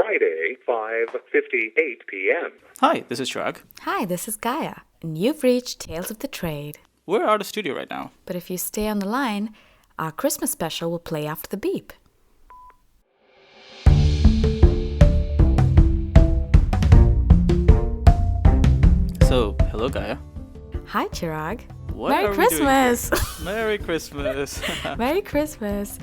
Friday, 5:58 p.m. Hi, this is Chirag. Hi, this is Gaya, and you've reached Tales of the Trade. We're out of studio right now. But if you stay on the line, our Christmas special will play after the beep. So, hello Gaya. Hi, Chirag. What Merry are we Christmas! doing? Merry Christmas! Merry Christmas!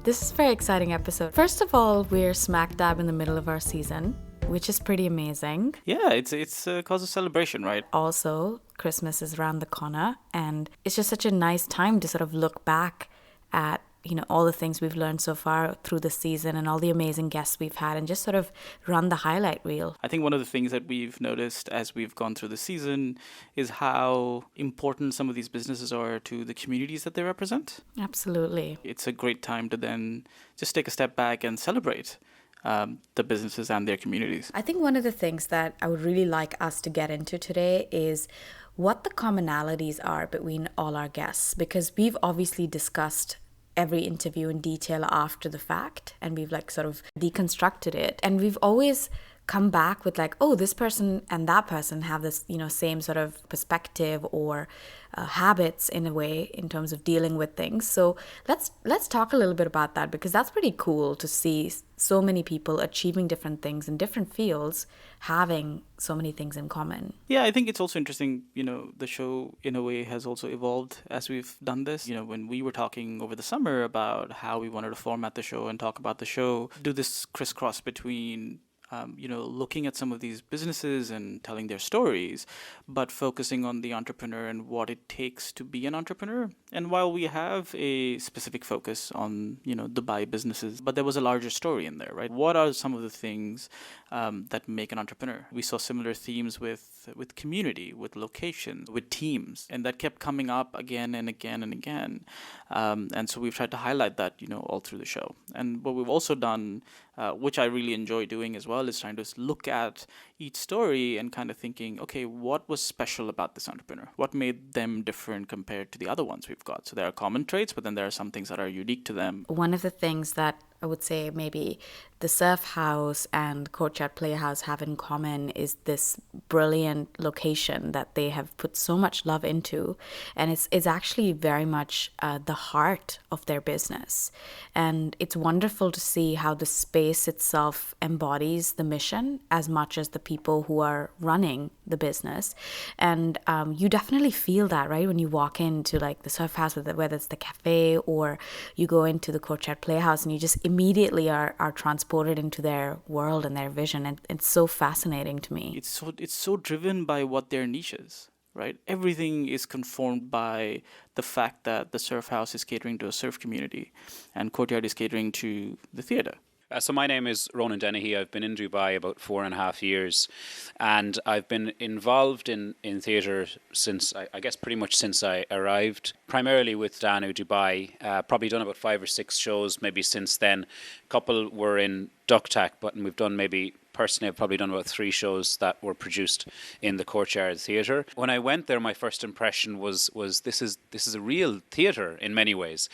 This is a very exciting episode. First of all, we're smack dab in the middle of our season, which is pretty amazing. Yeah, it's a cause of celebration, right? Also, Christmas is around the corner, and it's just such a nice time to sort of look back at, all the things we've learned so far through the season and all the amazing guests we've had, and just sort of run the highlight reel. I think one of the things that we've noticed as we've gone through the season is how important some of these businesses are to the communities that they represent. Absolutely. It's a great time to then just take a step back and celebrate the businesses and their communities. I think one of the things that I would really like us to get into today is what the commonalities are between all our guests, because we've obviously discussed every interview in detail after the fact, and we've sort of deconstructed it, and we've always come back with this person and that person have this same sort of perspective or habits in a way in terms of dealing with things. So let's talk a little bit about that, because that's pretty cool to see so many people achieving different things in different fields, having so many things in common. Yeah, I think it's also interesting, the show in a way has also evolved as we've done this. When we were talking over the summer about how we wanted to format the show and talk about the show, do this crisscross between looking at some of these businesses and telling their stories, but focusing on the entrepreneur and what it takes to be an entrepreneur. And while we have a specific focus on, Dubai businesses, but there was a larger story in there, right? What are some of the things that make an entrepreneur? We saw similar themes with community, with locations, with teams, and that kept coming up again and again and again. And so we've tried to highlight that, all through the show. And what we've also done, which I really enjoy doing as well, is trying to look at each story and kind of thinking, okay, what was special about this entrepreneur? What made them different compared to the other ones we've got? So there are common traits, but then there are some things that are unique to them. One of the things that I would say maybe the Surf House and Courtyard Playhouse have in common is this brilliant location that they have put so much love into. And it's actually very much the heart of their business. And it's wonderful to see how the space itself embodies the mission as much as the people who are running the business. And you definitely feel that, right? When you walk into the Surf House, whether it's the cafe or you go into the Courtyard Playhouse, and you just immediately are transported into their world and their vision. And it's so fascinating to me. It's so driven by what their niche is, right? Everything is conformed by the fact that the Surf House is catering to a surf community and Courtyard is catering to the theatre. So my name is Ronan Dennehey. I've been in Dubai about 4.5 years, and I've been involved in theatre since, I guess, pretty much since I arrived, primarily with Danu Dubai. Probably done about 5 or 6 shows maybe since then. A couple were in Ducktack, but we've done personally, I've probably done about 3 shows that were produced in the Courtyard Theatre. When I went there, my first impression was this is a real theatre in many ways.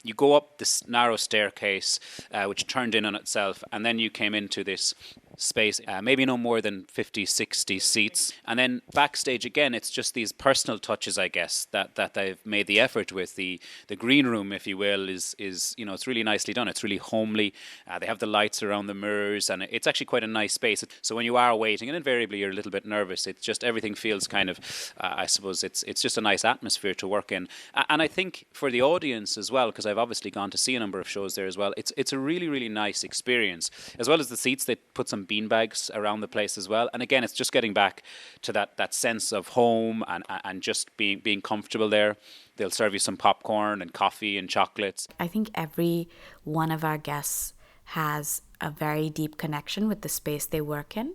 You go up this narrow staircase, which turned in on itself, and then you came into this space, maybe no more than 50, 60 seats. And then backstage again, it's just these personal touches, I guess, that they've made the effort with. The green room, if you will, is it's really nicely done. It's really homely. They have the lights around the mirrors, and it's actually quite a nice space. So when you are waiting, and invariably you're a little bit nervous, it's just everything feels kind of, I suppose it's just a nice atmosphere to work in. And I think for the audience as well, because I've obviously gone to see a number of shows there as well, it's a really, really nice experience. As well as the seats, they put some beanbags around the place as well. And again, it's just getting back to that sense of home and just being comfortable there. They'll serve you some popcorn and coffee and chocolates. I think every one of our guests has a very deep connection with the space they work in.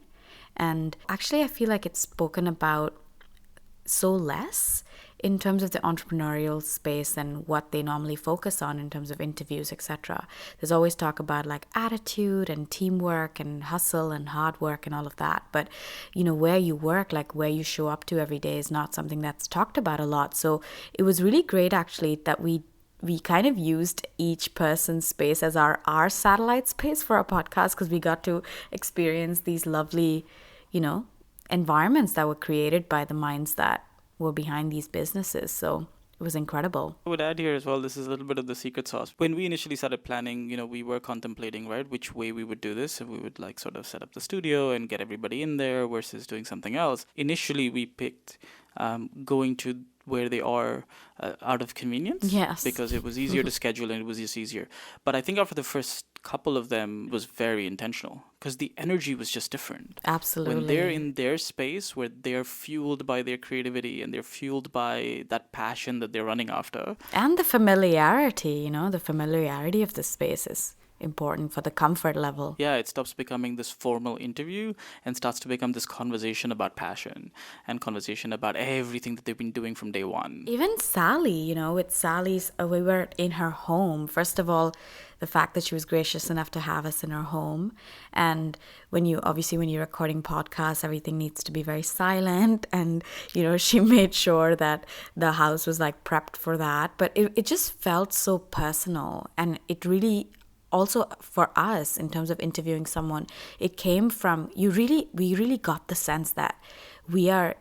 And actually, I feel like it's spoken about so less in terms of the entrepreneurial space and what they normally focus on in terms of interviews, etc. There's always talk about attitude and teamwork and hustle and hard work and all of that. But, where you work, where you show up to every day is not something that's talked about a lot. So it was really great, actually, that we we kind of used each person's space as our satellite space for our podcast, because we got to experience these lovely, environments that were created by the minds that were behind these businesses. So it was incredible. I would add here as well, this is a little bit of the secret sauce. When we initially started planning, we were contemplating, right, which way we would do this. If we would sort of set up the studio and get everybody in there versus doing something else. Initially, we picked going to where they are out of convenience. Yes. Because it was easier to schedule and it was just easier. But I think after the first couple of them was very intentional because the energy was just different. Absolutely. When they're in their space where they're fueled by their creativity and they're fueled by that passion that they're running after. And the familiarity, the familiarity of the space is important for the comfort level. Yeah, it stops becoming this formal interview and starts to become this conversation about passion and conversation about everything that they've been doing from day one. Even Sally, with Sally's, we were in her home. First of all, the fact that she was gracious enough to have us in her home. And when you're recording podcasts, everything needs to be very silent. And, she made sure that the house was prepped for that. But it just felt so personal. And it really, also for us, in terms of interviewing someone, it came from, we really got the sense that we are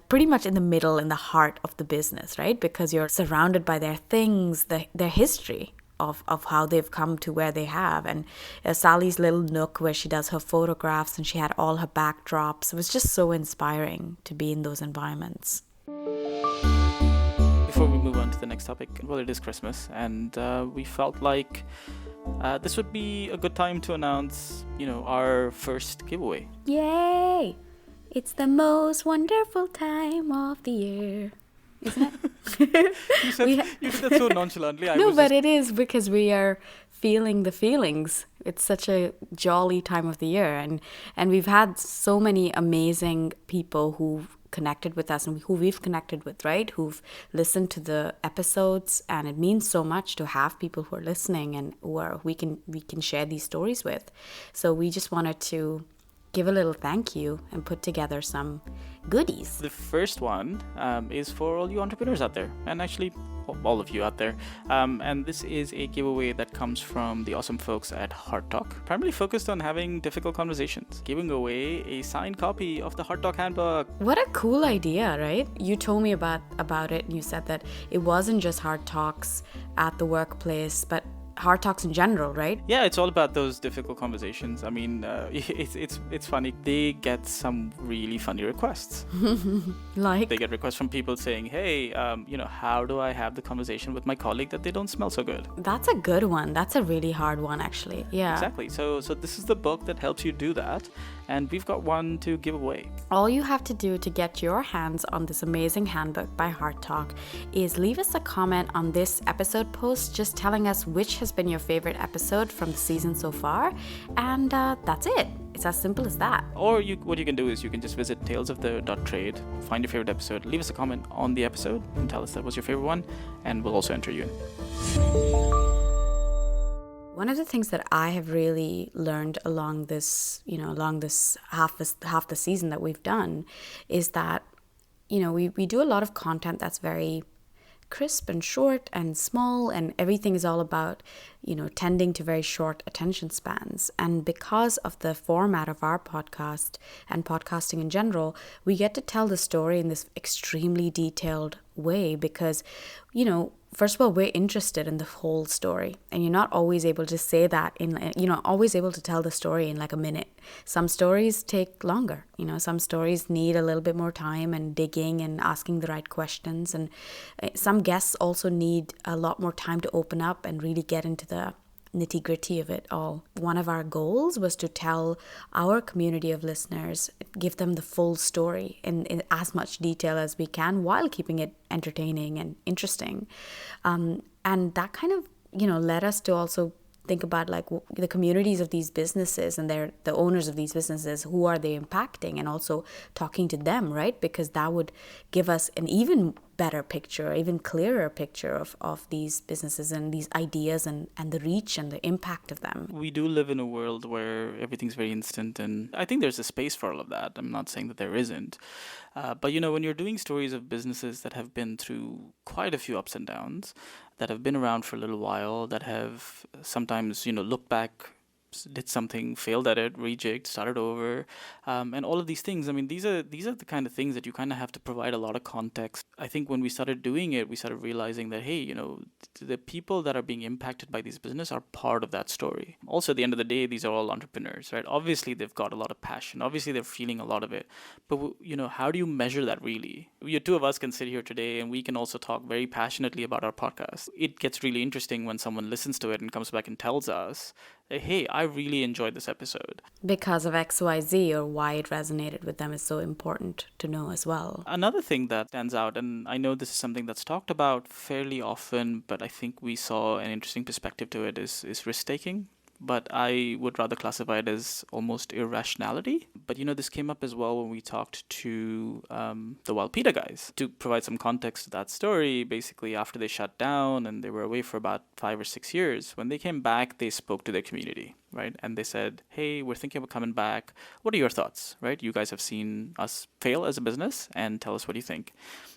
pretty much in the middle, in the heart of the business, right? Because you're surrounded by their things, their history of how they've come to where they have. And Sally's little nook where she does her photographs and she had all her backdrops. It was just so inspiring to be in those environments. Before we move on to the next topic, well, it is Christmas, and we felt like this would be a good time to announce, our first giveaway. Yay! It's the most wonderful time of the year. Isn't it? You did that so nonchalantly. It is because we are feeling the feelings. It's such a jolly time of the year. And we've had so many amazing people who've connected with us and who we've connected with, right? Who've listened to the episodes, and it means so much to have people who are listening and we can share these stories with. So we just wanted to give a little thank you and put together some goodies. The first one is for all you entrepreneurs out there, and actually all of you out there. And this is a giveaway that comes from the awesome folks at HardTalk, primarily focused on having difficult conversations, giving away a signed copy of the HardTalk handbook. What a cool idea, right? You told me about it, and you said that it wasn't just Hard Talks at the workplace, but Hard Talks in general, right? Yeah, it's all about those difficult conversations. I mean, it's funny. They get some really funny requests. They get requests from people saying, "Hey, how do I have the conversation with my colleague that they don't smell so good?" That's a good one. That's a really hard one, actually. Yeah. Exactly. So this is the book that helps you do that, and we've got one to give away. All you have to do to get your hands on this amazing handbook by Hard Talk is leave us a comment on this episode post, just telling us which has been your favorite episode from the season so far, and that's it. It's as simple as that. Or what you can do is you can just visit talesofthe.trade, find your favorite episode, leave us a comment on the episode, and tell us that was your favorite one, and we'll also enter you in. One of the things that I have really learned along this half the season that we've done is that, we do a lot of content that's very crisp and short and small, and everything is all about, tending to very short attention spans. And because of the format of our podcast and podcasting in general, we get to tell the story in this extremely detailed way because, first of all, we're interested in the whole story, and you're not always able to say that always able to tell the story in a minute. Some stories take longer, some stories need a little bit more time and digging and asking the right questions. And some guests also need a lot more time to open up and really get into the nitty-gritty of it all. One of our goals was to tell our community of listeners, give them the full story in as much detail as we can while keeping it entertaining and interesting. And that kind of, led us to also think about the communities of these businesses and the owners of these businesses. Who are they impacting? And also talking to them, right? Because that would give us an even better picture, even clearer picture of these businesses and these ideas and the reach and the impact of them. We do live in a world where everything's very instant, and I think there's a space for all of that. I'm not saying that there isn't. But, when you're doing stories of businesses that have been through quite a few ups and downs, that have been around for a little while, that have sometimes, looked back, did something, failed at it, rejigged, started over, and all of these things. I mean, these are the kind of things that you kind of have to provide a lot of context. I think when we started doing it, we started realizing that, hey, the people that are being impacted by these businesses are part of that story. Also, at the end of the day, these are all entrepreneurs, right? Obviously, they've got a lot of passion. Obviously, they're feeling a lot of it. But, how do you measure that really? Two of us can sit here today and we can also talk very passionately about our podcast. It gets really interesting when someone listens to it and comes back and tells us, hey, I really enjoyed this episode. Because of XYZ, or why it resonated with them, is so important to know as well. Another thing that stands out, and I know this is something that's talked about fairly often, but I think we saw an interesting perspective to it, is risk-taking. But I would rather classify it as almost irrationality. But, this came up as well when we talked to the Walpida guys. To provide some context to that story, basically after they shut down and they were away for about 5 or 6 years, when they came back, they spoke to their community, right? And they said, hey, we're thinking about coming back. What are your thoughts, right? You guys have seen us fail as a business, and tell us what you think.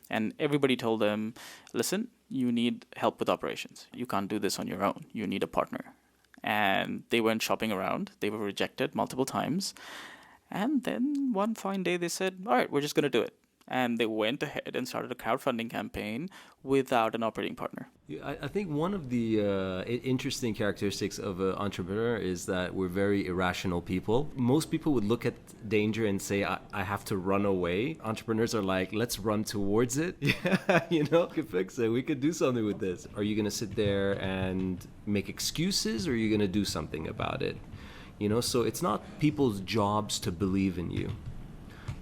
And everybody told them, listen, you need help with operations. You can't do this on your own. You need a partner. And they went shopping around. They were rejected multiple times. And then one fine day they said, all right, we're just going to do it. And they went ahead and started a crowdfunding campaign without an operating partner. Yeah, I think one of the interesting characteristics of an entrepreneur is that we're very irrational people. Most people would look at danger and say, I have to run away. Entrepreneurs are like, let's run towards it. Yeah, we could fix it. We could do something with this. Are you going to sit there and make excuses, or are you going to do something about it? So it's not people's jobs to believe in you.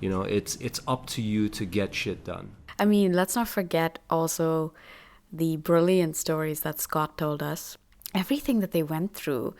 It's up to you to get shit done. I mean, let's not forget also the brilliant stories that Scott told us. Everything that they went through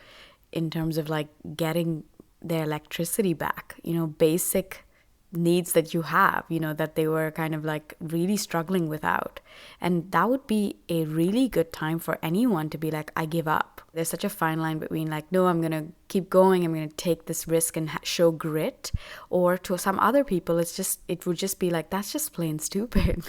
in terms of like getting their electricity back, basic needs that you have, that they were kind of like really struggling without. And that would be a really good time for anyone to be like, I give up. There's such a fine line between like, no, I'm going to keep going. I'm going to take this risk and show grit. Or to some other people, it would just be like, that's just plain stupid,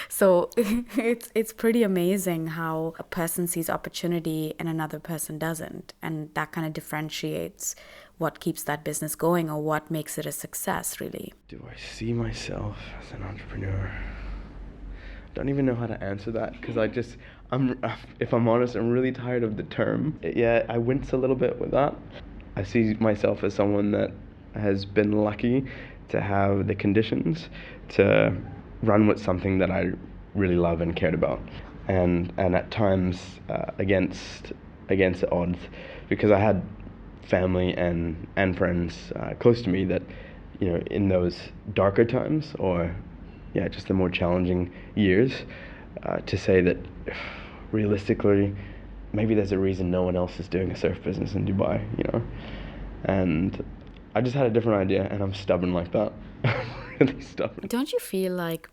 So it's pretty amazing how a person sees opportunity and another person doesn't. And that kind of differentiates what keeps that business going, or what makes it a success, really. Do I see myself as an entrepreneur? I don't even know how to answer that, because if I'm honest, I'm really tired of the term. Yeah, I wince a little bit with that. I see myself as someone that has been lucky to have the conditions to run with something that I really love and cared about. And at times against the odds, because I had family and friends close to me that, in those darker times, or just the more challenging years, to say that realistically, maybe there's a reason no one else is doing a surf business in Dubai, and I just had a different idea, and I'm stubborn like that. Really stubborn. Don't you feel like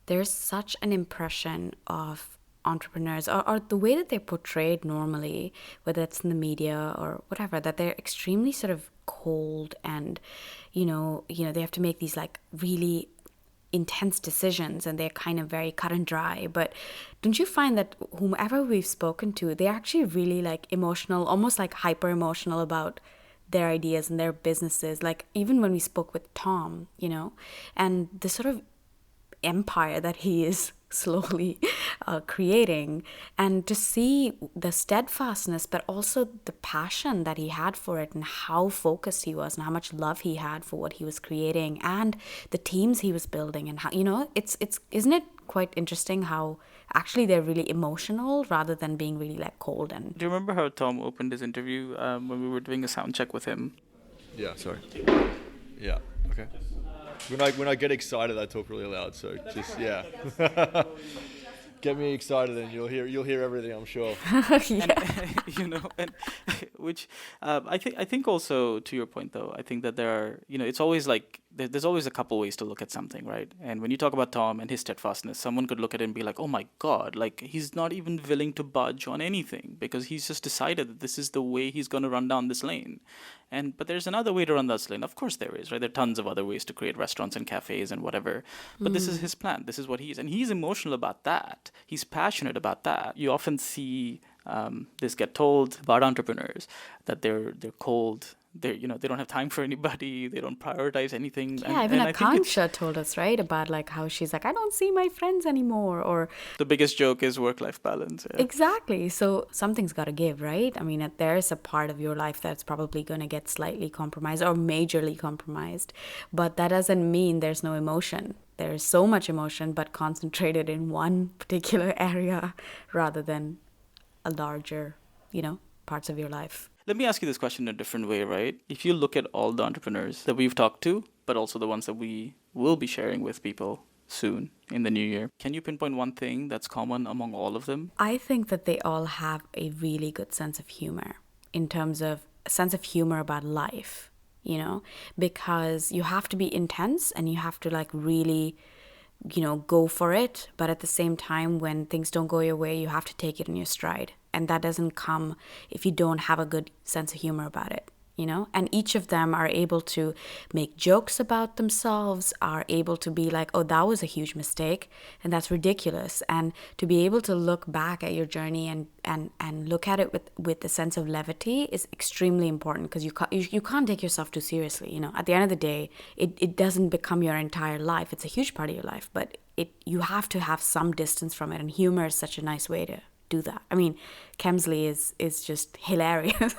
there's such an impression of entrepreneurs, or the way that they're portrayed normally, whether it's in the media or whatever, that they're extremely sort of cold, and they have to make these like really intense decisions, and they're kind of very cut and dry. But don't you find that whomever we've spoken to, they're actually really like emotional, almost like hyper emotional about their ideas and their businesses? Like even when we spoke with Tom, and the sort of empire that he is slowly creating, and to see the steadfastness but also the passion that he had for it, and how focused he was, and how much love he had for what he was creating, and the teams he was building, and how it's isn't it quite interesting how actually they're really emotional rather than being really like cold? And do you remember how Tom opened his interview when we were doing a sound check with him? Yeah, sorry. Yeah, okay. When I get excited, I talk really loud. So just get me excited, and you'll hear everything, I'm sure. And, and Which I think also to your point though, I think that there are, it's always like there's always a couple ways to look at something, right? And when you talk about Tom and his steadfastness, someone could look at it and be like, oh my God, like he's not even willing to budge on anything because he's just decided that this is the way he's going to run down this lane. But there's another way to run this lane. Of course there is, right? There are tons of other ways to create restaurants and cafes and whatever. But this is his plan. This is what he is. And he's emotional about that. He's passionate about that. You often see this get told about entrepreneurs that they're cold. They don't have time for anybody. They don't prioritize anything. Yeah, even Akansha told us, right, about like how she's like, I don't see my friends anymore, or the biggest joke is work-life balance. Yeah. Exactly. So something's got to give, right? I mean, there's a part of your life that's probably going to get slightly compromised or majorly compromised, but that doesn't mean there's no emotion. There's so much emotion, but concentrated in one particular area rather than a larger, parts of your life. Let me ask you this question in a different way, right? If you look at all the entrepreneurs that we've talked to, but also the ones that we will be sharing with people soon in the new year, can you pinpoint one thing that's common among all of them? I think that they all have a really good sense of humor in terms of a sense of humor about life, because you have to be intense and you have to like really, go for it. But at the same time, when things don't go your way, you have to take it in your stride. And that doesn't come if you don't have a good sense of humor about it, And each of them are able to make jokes about themselves, are able to be like, oh, that was a huge mistake, and that's ridiculous. And to be able to look back at your journey and look at it with a sense of levity is extremely important, because you can't take yourself too seriously. At the end of the day, it doesn't become your entire life. It's a huge part of your life, but you have to have some distance from it. And humor is such a nice way to do that. I mean, Kemsley is just hilarious,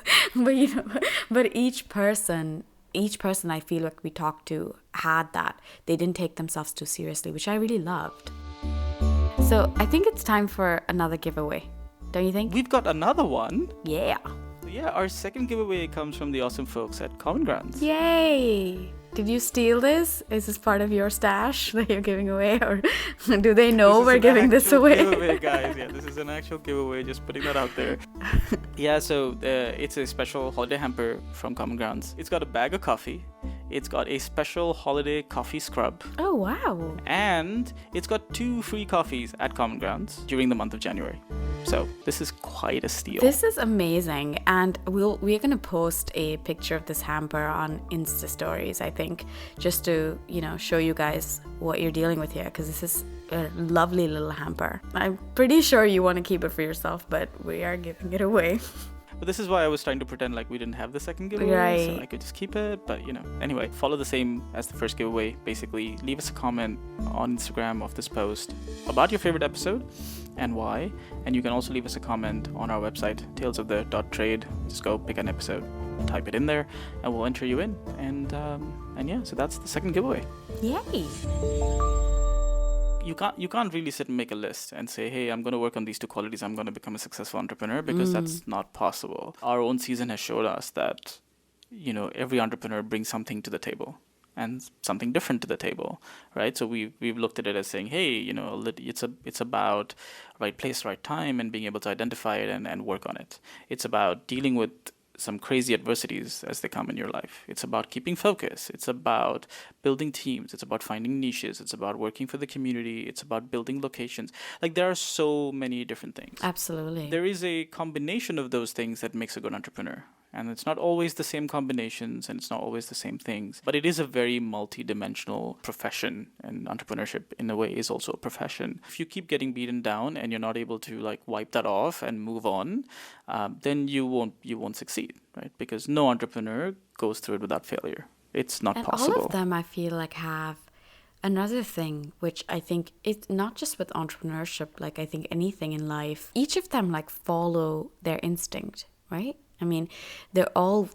but each person I feel like we talked to had that. They didn't take themselves too seriously, which I really loved. So I think it's time for another giveaway. Don't you think? We've got another one. Yeah. Yeah, our second giveaway comes from the awesome folks at Common Grounds. Yay! Did you steal this? Is this part of your stash that you're giving away, or do they know we're giving this away? Giveaway, guys. Yeah, this is an actual giveaway. Just putting that out there. Yeah, so it's a special holiday hamper from Common Grounds. It's got a bag of coffee. It's got a special holiday coffee scrub. Oh, wow. And it's got 2 free coffees at Common Grounds during the month of January. So this is quite a steal. This is amazing. And we're going to post a picture of this hamper on Insta stories, I think, just to, show you guys what you're dealing with here, because this is a lovely little hamper. I'm pretty sure you want to keep it for yourself, but we are giving it away. But this is why I was trying to pretend like we didn't have the second giveaway, right. So I could just keep it. But, anyway, follow the same as the first giveaway. Basically, leave us a comment on Instagram of this post about your favorite episode and why. And you can also leave us a comment on our website, talesofthe.trade. Just go pick an episode, type it in there, and we'll enter you in. And yeah, so that's the second giveaway. Yay! You can't really sit and make a list and say, hey, I'm going to work on these 2 qualities, I'm going to become a successful entrepreneur, because that's not possible. Our own season has showed us that, every entrepreneur brings something to the table and something different to the table, right? So we've looked at it as saying, hey, it's about right place, right time, and being able to identify it and work on it. It's about dealing with some crazy adversities as they come in your life. It's about keeping focus. It's about building teams. It's about finding niches. It's about working for the community. It's about building locations. Like, there are so many different things. Absolutely. There is a combination of those things that makes a good entrepreneur. And it's not always the same combinations, and it's not always the same things, but it is a very multi-dimensional profession, and entrepreneurship in a way is also a profession. If you keep getting beaten down and you're not able to like wipe that off and move on, then you won't succeed, right? Because no entrepreneur goes through it without failure. It's not possible. All of them, I feel like, have another thing, which I think it's not just with entrepreneurship, like I think anything in life, each of them like follow their instinct, right? I mean, they all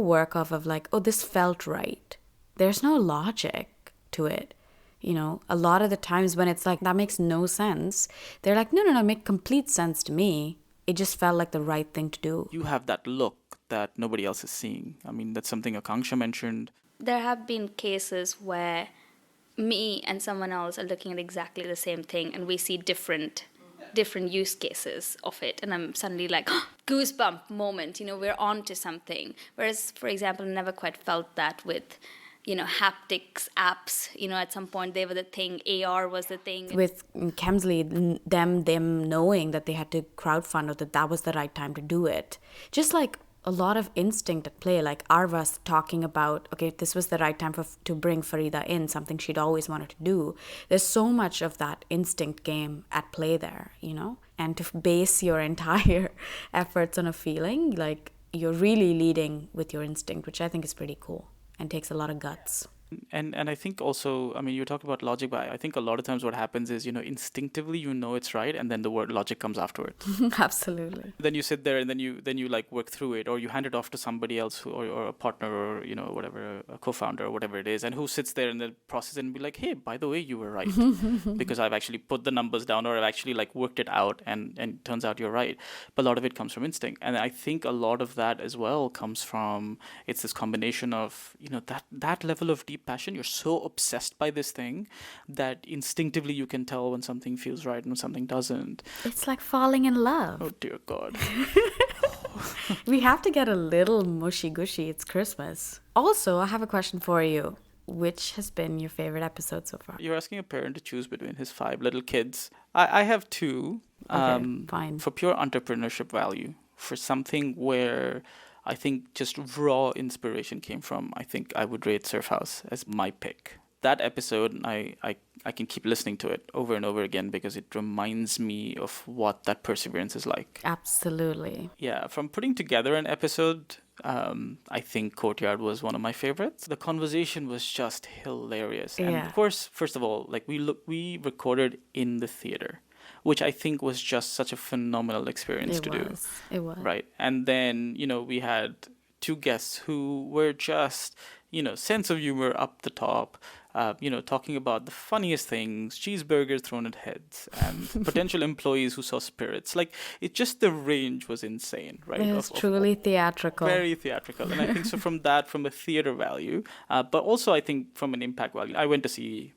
work off of like, oh, this felt right. There's no logic to it. A lot of the times when it's like, that makes no sense, they're like, no, it makes complete sense to me. It just felt like the right thing to do. You have that look that nobody else is seeing. I mean, that's something Akanksha mentioned. There have been cases where me and someone else are looking at exactly the same thing, and we see different use cases of it, and I'm suddenly like, oh, goosebump moment, we're on to something. Whereas, for example, I never quite felt that with, haptics apps. At some point they were the thing, AR was the thing. With Kemsley, them knowing that they had to crowdfund or that was the right time to do it. Just like a lot of instinct at play, like Arva's talking about, okay, this was the right time to bring Farida in, something she'd always wanted to do. There's so much of that instinct game at play there, and to base your entire efforts on a feeling, like you're really leading with your instinct, which I think is pretty cool and takes a lot of guts. And I think also, I mean, you talk about logic, but I think a lot of times what happens is, instinctively it's right, and then the word logic comes afterward. Absolutely. Then you sit there and then you like work through it, or you hand it off to somebody else or a partner or whatever, a co-founder or whatever it is, and who sits there and then process it and be like, hey, by the way, you were right, because I've actually put the numbers down, or I've actually like worked it out, and it turns out you're right. But a lot of it comes from instinct, and I think a lot of that as well comes from, it's this combination of that level of deep passion. You're so obsessed by this thing that instinctively you can tell when something feels right and when something doesn't. It's like falling in love. Oh dear God. We have to get a little mushy-gushy. It's Christmas. Also, I have a question for you. Which has been your favorite episode so far? You're asking a parent to choose between his 5 little kids. I have 2. Okay, fine. For pure entrepreneurship value, for something where I think just raw inspiration came from, I think I would rate Surf House as my pick. That episode, I can keep listening to it over and over again because it reminds me of what that perseverance is like. Absolutely. Yeah, from putting together an episode, I think Courtyard was one of my favorites. The conversation was just hilarious. And of course, first of all, like we recorded in the theater, which I think was just such a phenomenal experience to do. It was. Right. And then, we had 2 guests who were just, sense of humor up the top, talking about the funniest things, cheeseburgers thrown at heads, and potential employees who saw spirits. Like, the range was insane, right? It was truly theatrical. Very theatrical. And I think so from a theater value, but also I think from an impact value. I went to see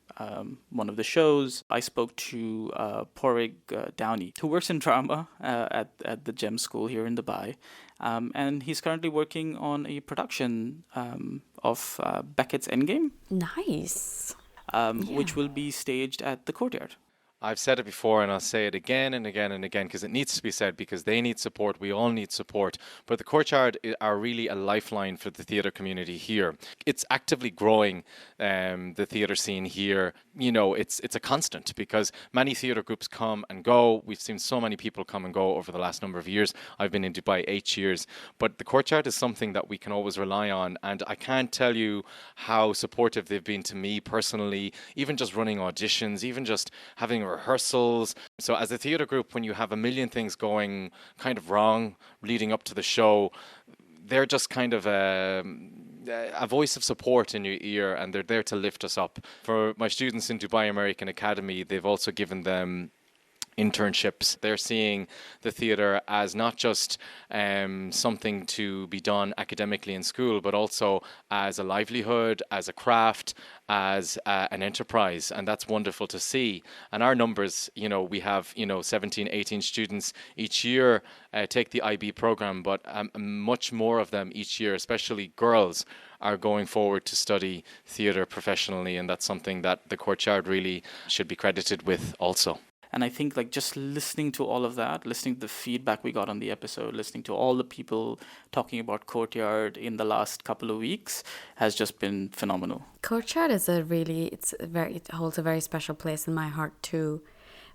one of the shows. I spoke to Podraig Downey, who works in drama at the GEM School here in Dubai. And he's currently working on a production of Beckett's Endgame. Nice. Which will be staged at the Courtyard. I've said it before and I'll say it again and again and again because it needs to be said because they need support. We all need support. But the Courtyard are really a lifeline for the theatre community here. It's actively growing the theatre scene here. It's a constant because many theatre groups come and go. We've seen so many people come and go over the last number of years. I've been in Dubai 8 years. But the Courtyard is something that we can always rely on. And I can't tell you how supportive they've been to me personally, even just running auditions, even just having rehearsals. So as a theatre group, when you have a million things going kind of wrong leading up to the show, they're just kind of a voice of support in your ear, and they're there to lift us up. For my students in Dubai American Academy, they've also given them internships. They're seeing the theatre as not just something to be done academically in school, but also as a livelihood, as a craft, as an enterprise, and that's wonderful to see. And our numbers, we have 17, 18 students each year take the IB program, but much more of them each year, especially girls, are going forward to study theatre professionally, and that's something that the Courtyard really should be credited with also. And I think just listening to all of that, listening to the feedback we got on the episode, listening to all the people talking about Courtyard in the last couple of weeks has just been phenomenal. Courtyard is it holds a very special place in my heart too,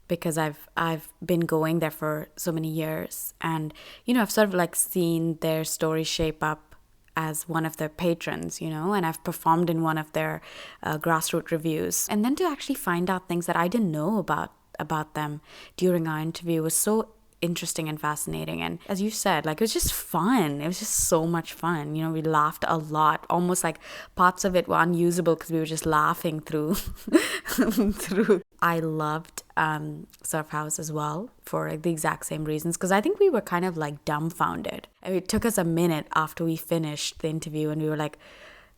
because I've been going there for so many years, and I've sort of seen their story shape up as one of their patrons, and I've performed in one of their grassroots reviews, and then to actually find out things that I didn't know about them during our interview was so interesting and fascinating. And as you said, it was just fun. It was just so much fun. We laughed a lot. Almost parts of it were unusable because we were just laughing through. I loved Surf House as well for the exact same reasons, because I think we were kind of dumbfounded. It took us a minute after we finished the interview and we were like,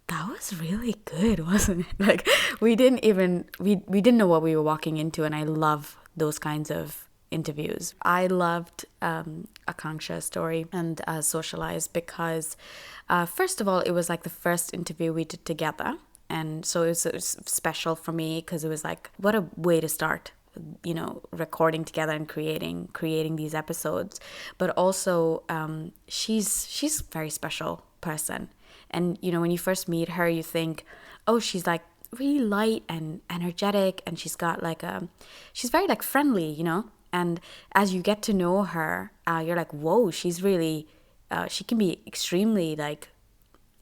that was really good, wasn't it? We didn't know what we were walking into, and I love those kinds of interviews. I loved Akanksha's story and Socialize because, first of all, it was like the first interview we did together. And so it was special for me because it was like, what a way to start, you know, recording together and creating these episodes. But also, she's a very special person. And, you know, when you first meet her, you think, oh, she's like really light and energetic. And she's got like she's very like friendly, you know. And as you get to know her, you're like, whoa, she's really, she can be extremely like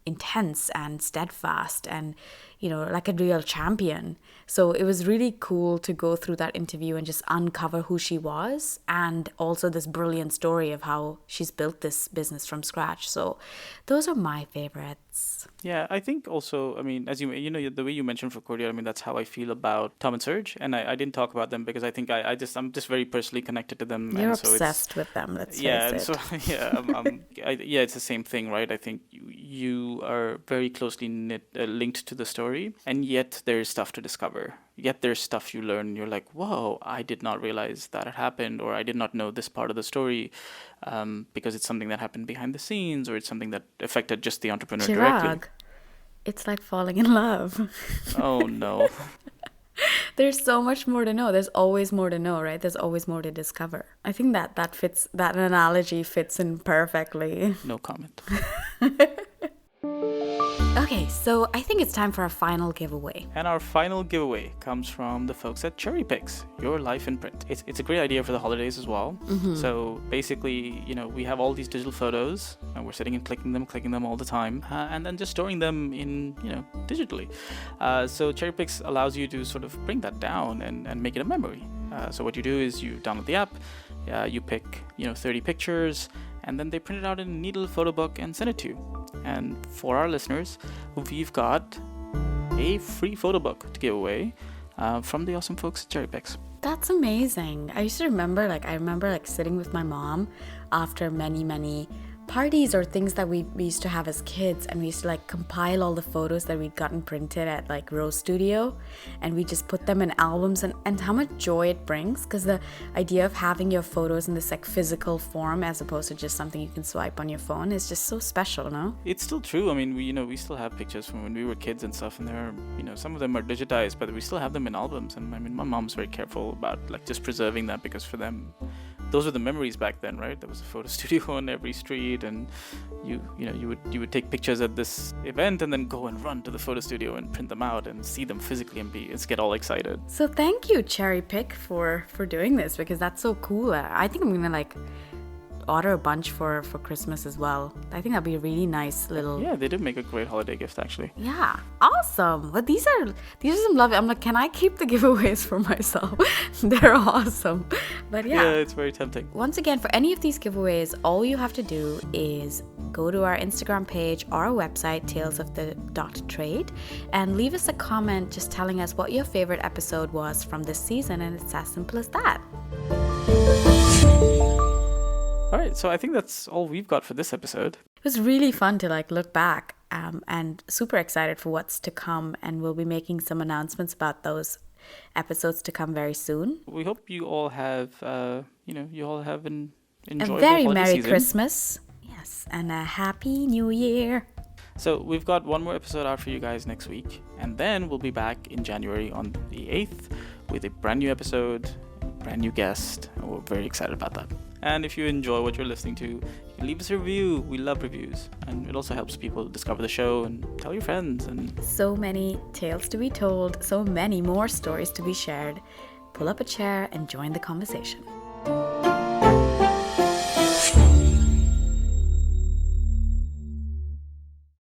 intense and steadfast and, you know, like a real champion. So it was really cool to go through that interview and just uncover who she was, and also this brilliant story of how she's built this business from scratch. So those are my favorites. Yeah, I think also, I mean, as you know, the way you mentioned for Cordial, I mean, that's how I feel about Tom and Serge. And I didn't talk about them because I think I'm just very personally connected to them. You're and so obsessed with them, let's face it. And so, yeah, it's the same thing, right? I think you are very closely linked to the story, and yet there's stuff to discover. Yet there's stuff you learn. You're like, whoa, I did not realize that had happened, or I did not know this part of the story, because it's something that happened behind the scenes, or it's something that affected just the entrepreneur directly. Chirag, it's like falling in love. Oh, no. There's so much more to know. There's always more to know, right? There's always more to discover. I think that analogy fits in perfectly. No comment. Okay, so I think it's time for our final giveaway. And our final giveaway comes from the folks at CherryPix, Your Life in Print. It's a great idea for the holidays as well. Mm-hmm. So basically, you know, we have all these digital photos and we're sitting and clicking them all the time, and then just storing them in, you know, digitally. So CherryPix allows you to sort of bring that down and make it a memory. So what you do is you download the app, you pick, 30 pictures, and then they print it out in a neat little photo book and send it to you. And for our listeners, we've got a free photo book to give away from the awesome folks at CherryPix. That's amazing. I used to remember, sitting with my mom after many parties or things that we used to have as kids, and we used to compile all the photos that we'd gotten printed at Rose Studio, and we just put them in albums, and how much joy it brings, because the idea of having your photos in this physical form as opposed to just something you can swipe on your phone is just so special, no? It's still true. I mean, we still have pictures from when we were kids and stuff, and there are, some of them are digitized, but we still have them in albums. And I mean, my mom's very careful about just preserving that, because for them, those were the memories back then, right? There was a photo studio on every street, and you would take pictures at this event and then go and run to the photo studio and print them out and see them physically and get all excited. So thank you, CherryPix, for doing this, because that's so cool. I think I'm gonna order a bunch for Christmas as well. I think that'd be a really nice little... Yeah, they did make a great holiday gift, actually. Yeah, awesome. But these are some lovely... I'm like, can I keep the giveaways for myself? They're awesome. But yeah, it's very tempting. Once again, for any of these giveaways, all you have to do is go to our Instagram page or our website, talesofthedot.trade, and leave us a comment just telling us what your favorite episode was from this season, and it's as simple as that. All right, so I think that's all we've got for this episode. It was really fun to look back, and super excited for what's to come, and we'll be making some announcements about those episodes to come very soon. We hope you all have, you all have an enjoyable a very holiday Merry season. Christmas, yes, and a Happy New Year. So we've got one more episode out for you guys next week, and then we'll be back in January on the 8th with a brand new episode, brand new guest, and we're very excited about that. And if you enjoy what you're listening to, you can leave us a review. We love reviews. And it also helps people discover the show and tell your friends. And so many tales to be told, so many more stories to be shared. Pull up a chair and join the conversation.